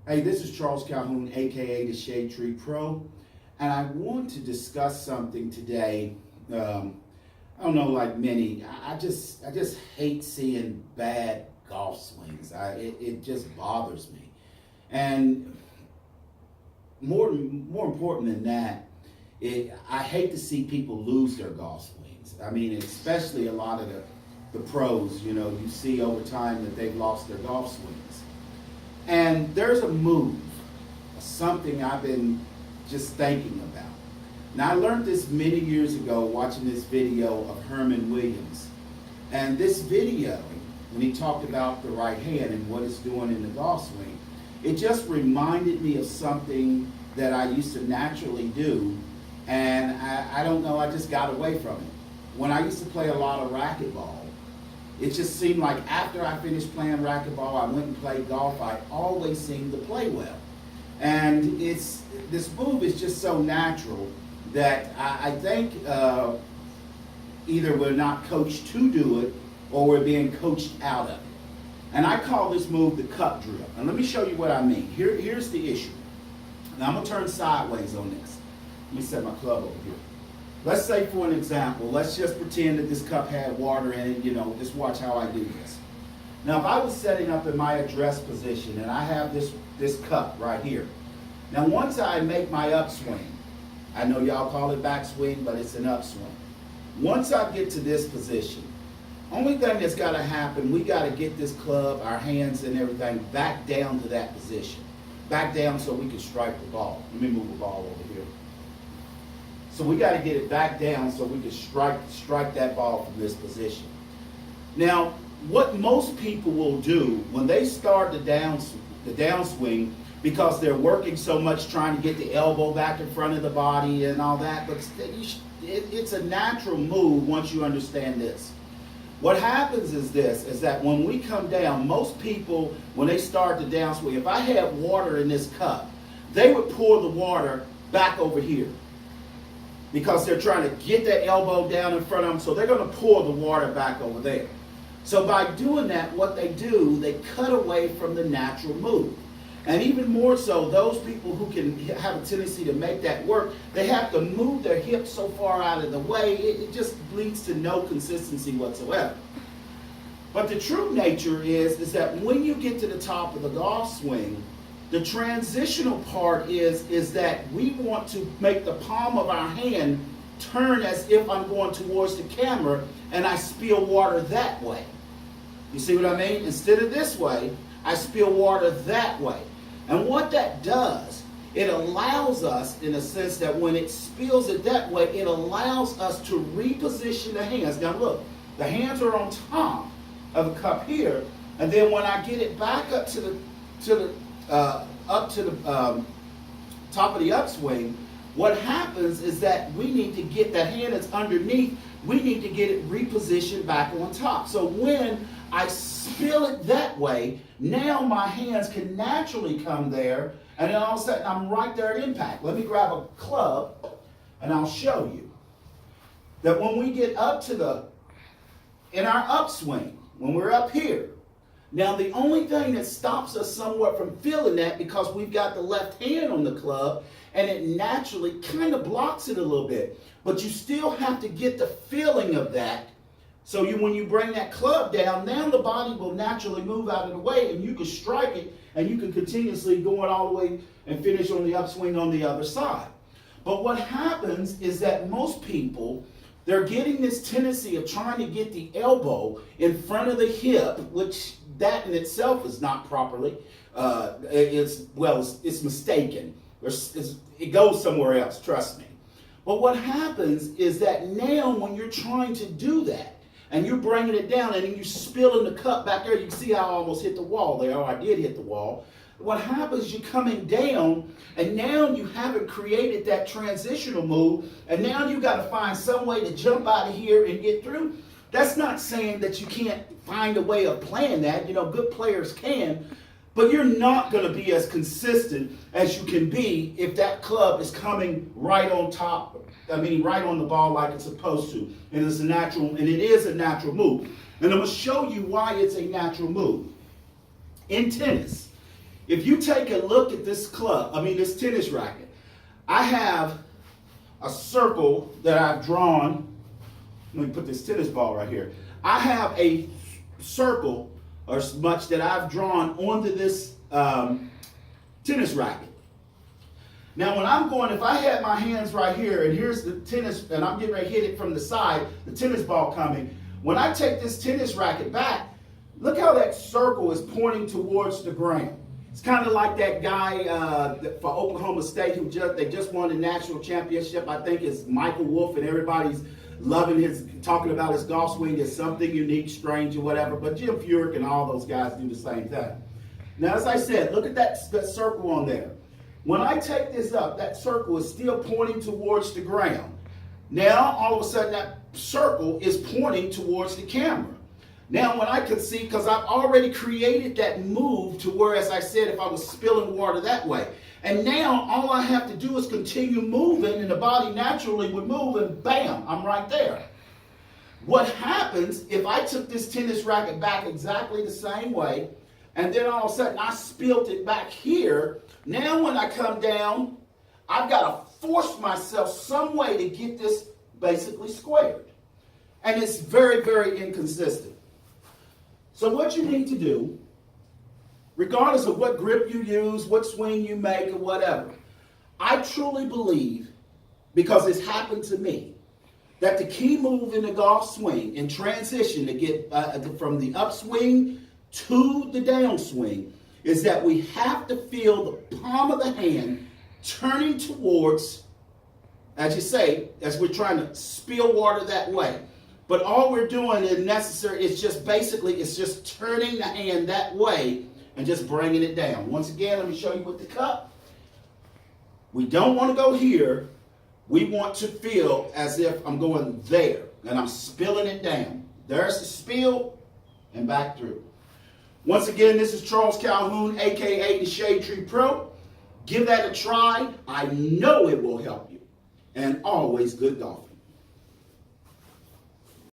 Hey, this is Charles Calhoun, aka the Shade Tree Pro, and I want to discuss something today. I don't know, like many, I just hate seeing bad golf swings. It just bothers me, and more important than that, I hate to see people lose their golf swings. I mean, especially a lot of the pros. You know, you see over time that they've lost their golf swings. And there's a move, something I've been just thinking about. Now, I learned this many years ago watching this video of Herman Williams. And this video, when he talked about the right hand and what it's doing in the golf swing, it just reminded me of something that I used to naturally do. And I don't know, I just got away from it. When I used to play a lot of racquetball, it just seemed like after I finished playing racquetball, I went and played golf. I always seemed to play well. And this move is just so natural that I think either we're not coached to do it or we're being coached out of it. And I call this move the cup drill. And let me show you what I mean. Here's the issue. Now I'm going to turn sideways on this. Let me set my club over here. Let's say, for an example, let's just pretend that this cup had water in it. You know, just watch how I do this. Now, if I was setting up in my address position and I have this cup right here. Now, once I make my upswing, I know y'all call it backswing, but it's an upswing. Once I get to this position, only thing that's got to happen, we got to get this club, our hands and everything, back down to that position. Back down so we can strike the ball. Let me move the ball over here. So we got to get it back down so we can strike that ball from this position. Now, what most people will do when they start the downswing, because they're working so much trying to get the elbow back in front of the body and all that, but it's a natural move once you understand this. What happens is that when we come down, most people, when they start the downswing, if I had water in this cup, they would pour the water back over here, because they're trying to get that elbow down in front of them, so they're going to pour the water back over there. So by doing that, what they do, they cut away from the natural move. And even more so, those people who can have a tendency to make that work, they have to move their hips so far out of the way, it just leads to no consistency whatsoever. But the true nature is that when you get to the top of the golf swing, the transitional part is that we want to make the palm of our hand turn as if I'm going towards the camera and I spill water that way. You see what I mean? Instead of this way, I spill water that way. And what that does, it allows us, in a sense, that when it spills it that way, it allows us to reposition the hands. Now look, the hands are on top of the cup here, and then when I get it back up to the top of the upswing, what happens is that we need to get that hand that's underneath, we need to get it repositioned back on top. So when I spill it that way, now my hands can naturally come there, and then all of a sudden I'm right there at impact. Let me grab a club and I'll show you that when we get up to in our upswing, when we're up here, now the only thing that stops us somewhat from feeling that, because we've got the left hand on the club and it naturally kind of blocks it a little bit, but you still have to get the feeling of that. So when you bring that club down, now the body will naturally move out of the way and you can strike it and you can continuously go all the way and finish on the upswing on the other side. But what happens is that most people, they're getting this tendency of trying to get the elbow in front of the hip, which that in itself is not properly, it's mistaken. It goes somewhere else, trust me. But what happens is that now when you're trying to do that, and you're bringing it down, and then you're spilling the cup back there, you can see how I almost hit the wall there, or I did hit the wall. What happens, you're coming down, and now you haven't created that transitional move, and now you got to find some way to jump out of here and get through. That's not saying that you can't find a way of playing that. You know, good players can, but you're not going to be as consistent as you can be if that club is coming right on top, right on the ball like it's supposed to. And it is a natural move. And I'm going to show you why it's a natural move. In tennis, If you take a look at this this tennis racket, I have a circle that I've drawn. Let me put this tennis ball right here. I have a circle or as much that I've drawn onto this tennis racket. Now when I'm going, if I had my hands right here and here's the tennis, and I'm getting ready to hit it from the side, the tennis ball coming, when I take this tennis racket back, look how that circle is pointing towards the ground. It's kind of like that guy for Oklahoma State who they just won the national championship. I think it's Michael Wolff, and everybody's loving talking about his golf swing as something unique, strange, or whatever. But Jim Furyk and all those guys do the same thing. Now, as I said, look at that circle on there. When I take this up, that circle is still pointing towards the ground. Now, all of a sudden, that circle is pointing towards the camera. Now, when I can see, because I've already created that move to where, as I said, if I was spilling water that way. And now, all I have to do is continue moving, and the body naturally would move, and bam, I'm right there. What happens if I took this tennis racket back exactly the same way, and then all of a sudden I spilled it back here? Now when I come down, I've got to force myself some way to get this basically squared. And it's very, very inconsistent. So what you need to do, regardless of what grip you use, what swing you make, or whatever, I truly believe, because it's happened to me, that the key move in the golf swing in transition to get from the upswing to the downswing is that we have to feel the palm of the hand turning towards, as you say, as we're trying to spill water that way. But all we're doing is necessary, it's just turning the hand that way and just bringing it down. Once again, let me show you with the cup. We don't want to go here. We want to feel as if I'm going there and I'm spilling it down. There's the spill and back through. Once again, this is Charles Calhoun, aka the Shade Tree Pro. Give that a try. I know it will help you. And always good golfing.